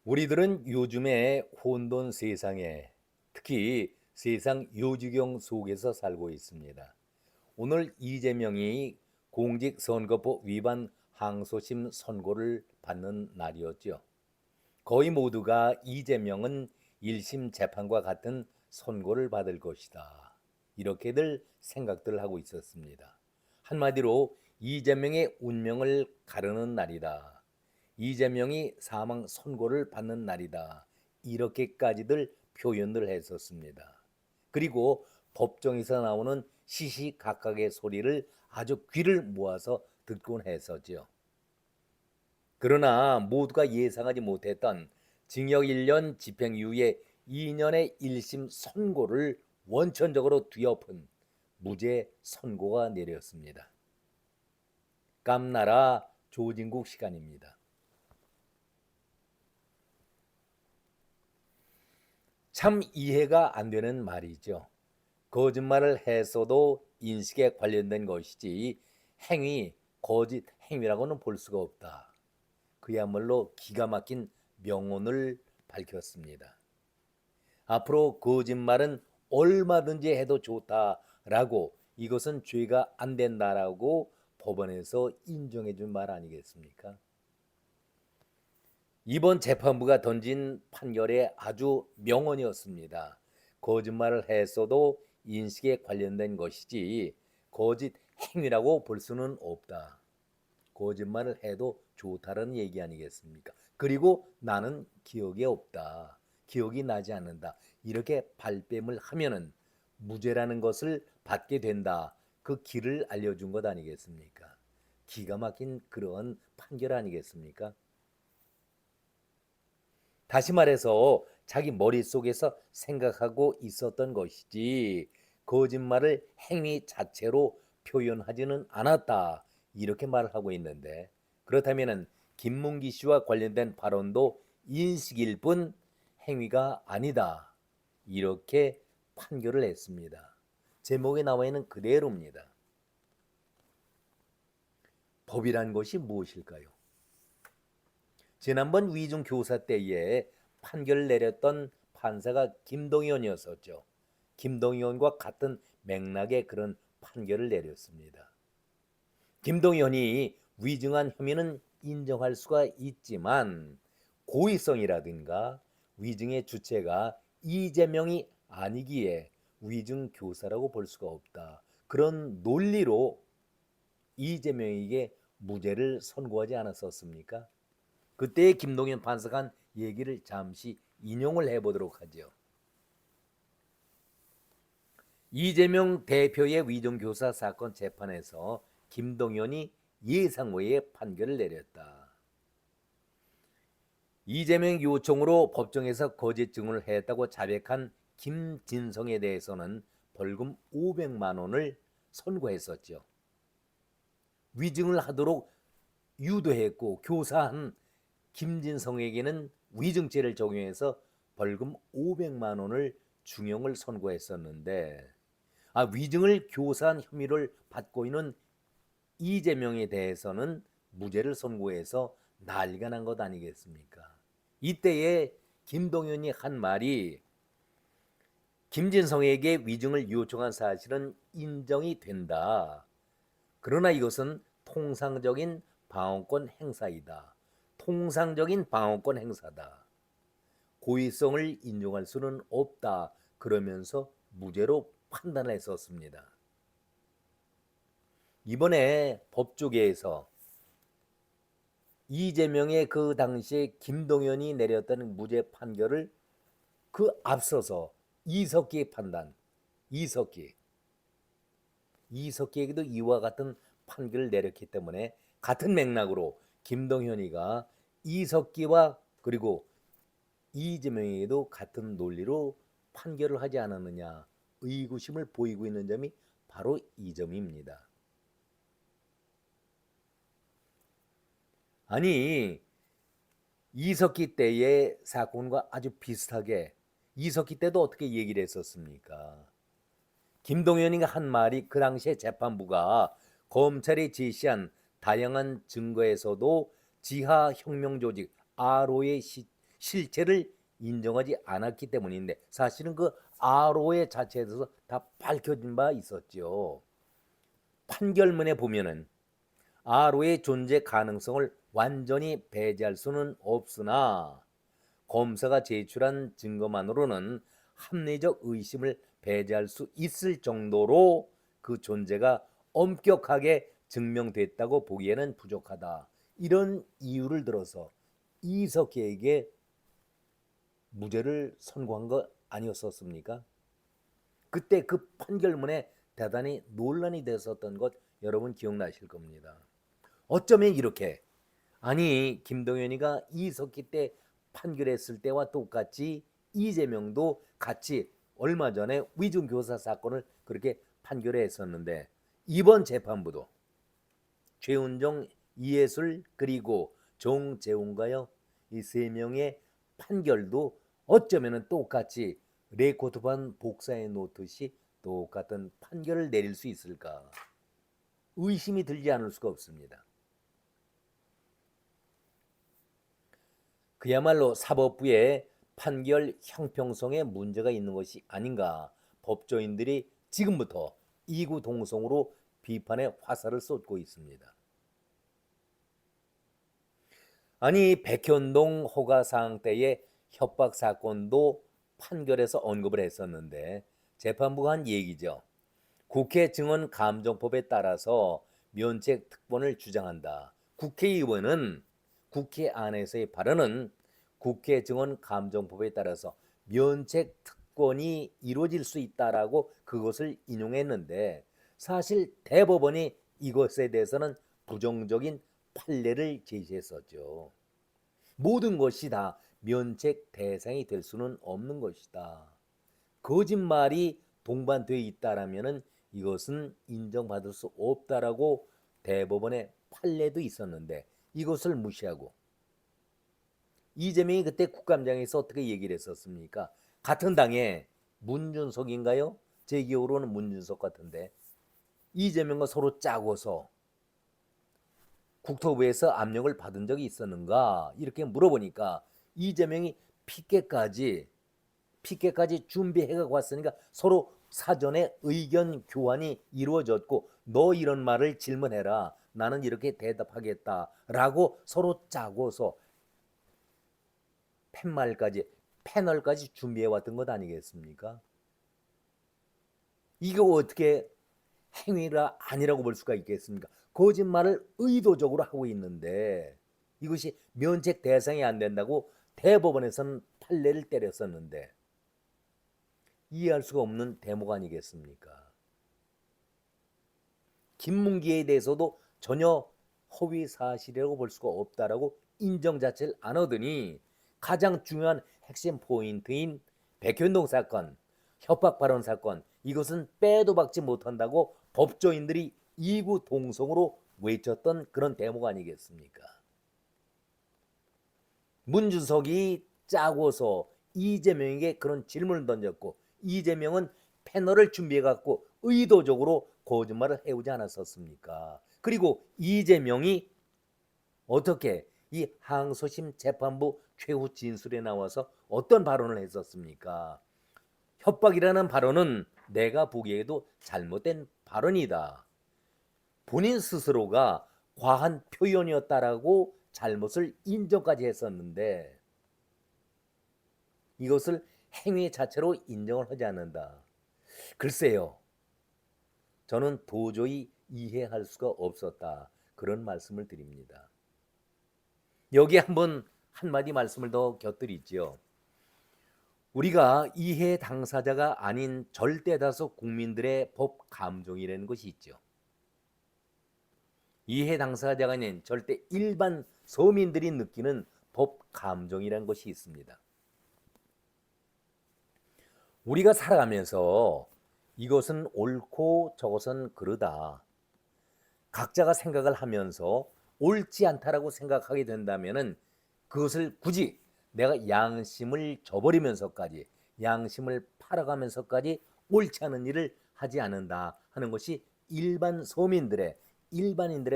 우리들은 요즘에 혼돈 세상에 특히 세상 요지경 속에서 살고 있습니다. 오늘 이재명이 공직선거법 위반 항소심 선고를 받는 날이었죠. 거의 모두가 이재명은 1심 재판과 같은 선고를 받을 것이다, 이렇게들 생각들 하고 있었습니다. 한마디로 이재명의 운명을 가르는 날이다, 이재명이 사망 선고를 받는 날이다, 이렇게까지들 표현을 했었습니다. 그리고 법정에서 나오는 시시각각의 소리를 아주 귀를 모아서 듣곤 했었죠. 그러나 모두가 예상하지 못했던 징역 1년 집행유예 2년의 1심 선고를 원천적으로 뒤엎은 무죄 선고가 내렸습니다. 깜나라 조진국 시간입니다. 참 이해가 안 되는 말이죠. 거짓말을 했어도 인식에 관련된 것이지 행위, 거짓 행위라고는 볼 수가 없다, 그야말로 기가 막힌 명언을 밝혔습니다. 앞으로 거짓말은 얼마든지 해도 좋다라고, 이것은 죄가 안 된다라고 법원에서 인정해 준 말 아니겠습니까? 이번 재판부가 던진 판결의 아주 명언이었습니다. 거짓말을 했어도 인식에 관련된 것이지 거짓 행위라고 볼 수는 없다. 거짓말을 해도 좋다는 얘기 아니겠습니까? 그리고 나는 기억이 없다, 기억이 나지 않는다, 이렇게 발뺌을 하면은 무죄라는 것을 받게 된다, 그 길을 알려준 것 아니겠습니까? 기가 막힌 그런 판결 아니겠습니까? 다시 말해서 자기 머릿속에서 생각하고 있었던 것이지 거짓말을 행위 자체로 표현하지는 않았다, 이렇게 말을 하고 있는데, 그렇다면 김문기 씨와 관련된 발언도 인식일 뿐 행위가 아니다, 이렇게 판결을 했습니다. 제목에 나와 있는 그대로입니다. 법이란 것이 무엇일까요? 지난번 위중 교사 때에 판결을 내렸던 판사가 김동연이었었죠. 김동연과 같은 맥락의 그런 판결을 내렸습니다. 김동연이 위증한 혐의는 인정할 수가 있지만 고의성이라든가 위증의 주체가 이재명이 아니기에 위증 교사라고 볼 수가 없다, 그런 논리로 이재명에게 무죄를 선고하지 않았었습니까? 그때의 김동연 판사가 한 얘기를 잠시 인용을 해보도록 하죠. 이재명 대표의 위정교사 사건 재판에서 김동연이 예상 외의 판결을 내렸다. 이재명 요청으로 법정에서 거짓 증언을 했다고 자백한 김진성에 대해서는 벌금 500만 원을 선고했었죠. 위증을 하도록 유도했고 교사한 김진성에게는 위증죄를 적용해서 벌금 500만 원을 중형을 선고했었는데, 위증을 교사한 혐의를 받고 있는 이재명에 대해서는 무죄를 선고해서 난리가 난 것 아니겠습니까? 이때에 김동연이 한 말이 김진성에게 위증을 요청한 사실은 인정이 된다, 그러나 이것은 통상적인 방어권 행사이다, 통상적인 방어권 행사다, 고의성을 인정할 수는 없다, 그러면서 무죄로 판단했었습니다. 이번에 법조계에서 이재명의 그 당시에 김동연이 내렸던 무죄 판결을 그 앞서서 이석기의 판단, 이석기에게도 이와 같은 판결을 내렸기 때문에 같은 맥락으로 김동연이가 이석기와 그리고 이재명에게도 같은 논리로 판결을 하지 않았느냐, 의구심을 보이고 있는 점이 바로 이 점입니다. 아니, 이석기 때의 사건과 아주 비슷하게 이석기 때도 어떻게 얘기를 했었습니까? 김동연이가 한 말이 그 당시에 재판부가 검찰이 제시한 다양한 증거에서도 지하 혁명 조직 RO의 실체를 인정하지 않았기 때문인데 사실은 그 RO의 자체에 대해서 다 밝혀진 바 있었죠. 판결문에 보면은 RO의 존재 가능성을 완전히 배제할 수는 없으나 검사가 제출한 증거만으로는 합리적 의심을 배제할 수 있을 정도로 그 존재가 엄격하게 증명됐다고 보기에는 부족하다. 이런 이유를 들어서 이석기에게 무죄를 선고한 거 아니었었습니까? 그때 그 판결문에 대단히 논란이 됐었던 것 여러분 기억나실 겁니다. 어쩌면 이렇게 아니 김동연이가 이석기 때 판결했을 때와 똑같이 이재명도 같이 얼마 전에 위중교사 사건을 그렇게 판결했었는데 이번 재판부도 최은정, 이해술 그리고 정재훈가요? 이 세 명의 판결도 어쩌면 똑같이 레코드판 복사해 놓듯이 똑같은 판결을 내릴 수 있을까? 의심이 들지 않을 수가 없습니다. 그야말로 사법부의 판결 형평성에 문제가 있는 것이 아닌가. 법조인들이 지금부터 이구동성으로 비판의 화살을 쏟고 있습니다. 아니 백현동 허가사항 때의 협박 사건도 판결에서 언급을 했었는데 재판부가 한 얘기죠. 국회 증언 감정법에 따라서 면책 특권을 주장한다. 국회의원은 국회 안에서의 발언은 국회 증언 감정법에 따라서 면책 특권이 이루어질 수 있다라고 그것을 인용했는데 사실 대법원이 이것에 대해서는 부정적인 판례를 제시했었죠. 모든 것이 다 면책 대상이 될 수는 없는 것이다. 거짓말이 동반되어 있다라면은 이것은 인정받을 수 없다라고 대법원의 판례도 있었는데 이것을 무시하고 이재명이 그때 국감장에서 어떻게 얘기를 했었습니까? 같은 당에 문준석인가요? 제 기억으로는 문준석 같은데 이재명과 서로 짜고서 국토부에서 압력을 받은 적이 있었는가? 이렇게 물어보니까 이재명이 피켓까지 준비해가고 왔으니까 서로 사전에 의견 교환이 이루어졌고 너 이런 말을 질문해라. 나는 이렇게 대답하겠다라고 서로 짜고서 패널까지 준비해 왔던 것 아니겠습니까? 이거 어떻게 행위가 아니라고 볼 수가 있겠습니까? 거짓말을 의도적으로 하고 있는데 이것이 면책 대상이 안 된다고 대법원에서는 판례를 때렸었는데 이해할 수가 없는 대목 아니겠습니까? 김문기에 대해서도 전혀 허위 사실이라고 볼 수가 없다라고 인정 자체를 안 하더니 가장 중요한 핵심 포인트인 백현동 사건, 협박 발언 사건 이것은 빼도 박지 못한다고 법조인들이 이구동성으로 외쳤던 그런 대목 아니겠습니까? 문준석이 짜고서 이재명에게 그런 질문을 던졌고 이재명은 패널을 준비해갖고 의도적으로 거짓말을 해오지 않았었습니까? 그리고 이재명이 어떻게 이 항소심 재판부 최후 진술에 나와서 어떤 발언을 했었습니까? 협박이라는 발언은 내가 보기에도 잘못된 발언이다. 본인 스스로가 과한 표현이었다라고 잘못을 인정까지 했었는데 이것을 행위 자체로 인정을 하지 않는다. 글쎄요. 저는 도저히 이해할 수가 없었다. 그런 말씀을 드립니다. 여기 한마디 말씀을 더 곁들이지요. 우리가 이해 당사자가 아닌 절대다수 국민들의 법 감정이라는 것이 있죠. 이해 당사자가 아닌 절대 일반 서민들이 느끼는 법 감정이라는 것이 있습니다. 우리가 살아가면서 이것은 옳고 저것은 그르다. 각자가 생각을 하면서 옳지 않다라고 생각하게 된다면은 그것을 굳이 내가 양심을 저버리면서까지 양심을 팔아가면서까지 옳지 않은 일을 하지 않는다 하는 것이 일반인들의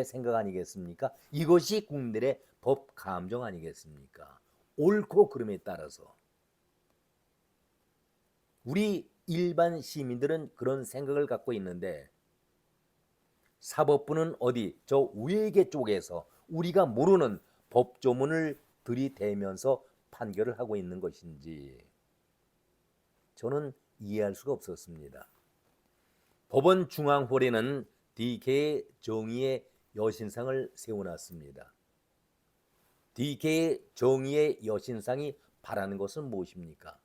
생각 아니겠습니까? 이것이 국민들의 법 감정 아니겠습니까? 옳고 그름에 따라서 우리 일반 시민들은 그런 생각을 갖고 있는데 사법부는 어디 저 외계 쪽에서 우리가 모르는 법조문을 들이대면서 판결을 하고 있는 것인지 저는 이해할 수가 없었습니다. 법원 중앙홀에는 DK의 정의의 여신상을 세워놨습니다. DK의 정의의 여신상이 바라는 것은 무엇입니까?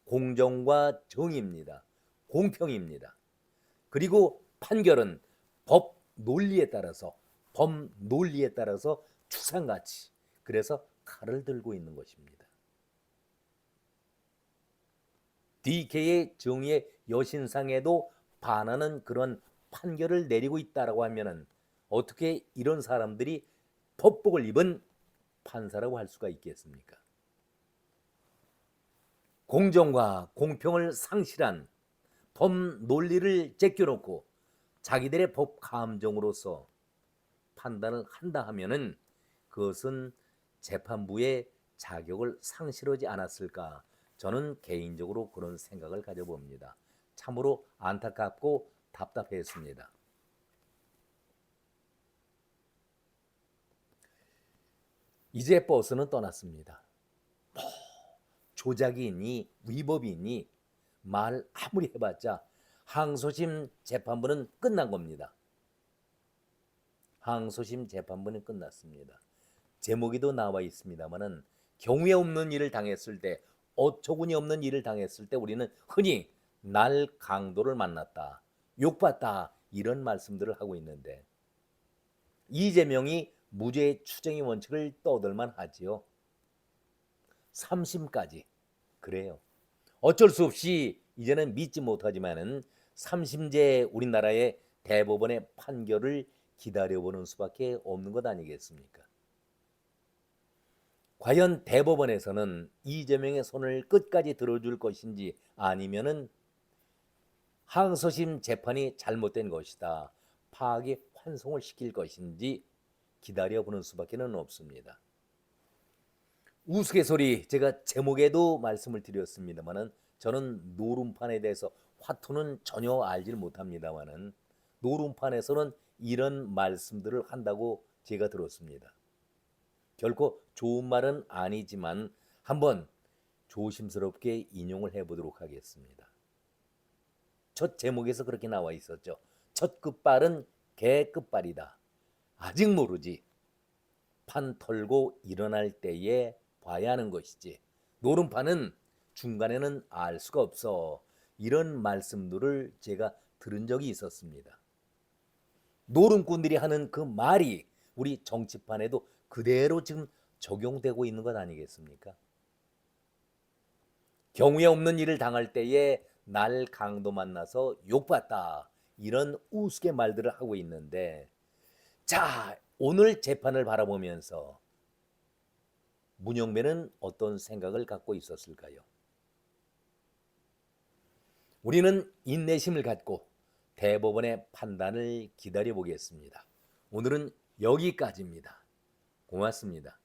공정과 정의입니다. 공평입니다. 그리고 판결은 법 논리에 따라서 추상같이 그래서 칼을 들고 있는 것입니다. DK의 정의의 여신상에도 반하는 그런 판결을 내리고 있다라고 하면은 어떻게 이런 사람들이 법복을 입은 판사라고 할 수가 있겠습니까? 공정과 공평을 상실한 법 논리를 제껴놓고 자기들의 법 감정으로서 판단을 한다 하면은 그것은 재판부의 자격을 상실하지 않았을까? 저는 개인적으로 그런 생각을 가져봅니다. 참으로 안타깝고 답답했습니다. 이제 버스는 떠났습니다. 조작이 있니 위법이 있니 말 아무리 해봤자 항소심 재판부는 끝난 겁니다. 항소심 재판부는 끝났습니다. 제목에도 나와 있습니다만은 경우에 없는 일을 당했을 때 어처구니 없는 일을 당했을 때 우리는 흔히 날 강도를 만났다, 욕봤다 이런 말씀들을 하고 있는데 이재명이 무죄 추정의 원칙을 떠들만 하지요. 3심까지 그래요. 어쩔 수 없이 이제는 믿지 못하지만은 3심제 우리나라의 대법원의 판결을 기다려보는 수밖에 없는 것 아니겠습니까? 과연 대법원에서는 이재명의 손을 끝까지 들어줄 것인지 아니면은 항소심 재판이 잘못된 것이다, 파악이 환송을 시킬 것인지 기다려보는 수밖에 없습니다. 우스갯소리 제가 제목에도 말씀을 드렸습니다만은 저는 노름판에 대해서 화투는 전혀 알지를 못합니다만은 노름판에서는 이런 말씀들을 한다고 제가 들었습니다. 결코 좋은 말은 아니지만 한번 조심스럽게 인용을 해보도록 하겠습니다. 첫 제목에서 그렇게 나와 있었죠. 첫 끝발은 개 끝발이다. 아직 모르지. 판 털고 일어날 때에 봐야 하는 것이지. 노름판은 중간에는 알 수가 없어. 이런 말씀들을 제가 들은 적이 있었습니다. 노름꾼들이 하는 그 말이 우리 정치판에도 그대로 지금 적용되고 있는 것 아니겠습니까? 경우에 없는 일을 당할 때에 날 강도 만나서 욕봤다. 이런 우스개 말들을 하고 있는데 자, 오늘 재판을 바라보면서 문영배는 어떤 생각을 갖고 있었을까요? 우리는 인내심을 갖고 대법원의 판단을 기다려 보겠습니다. 오늘은 여기까지입니다. 고맙습니다.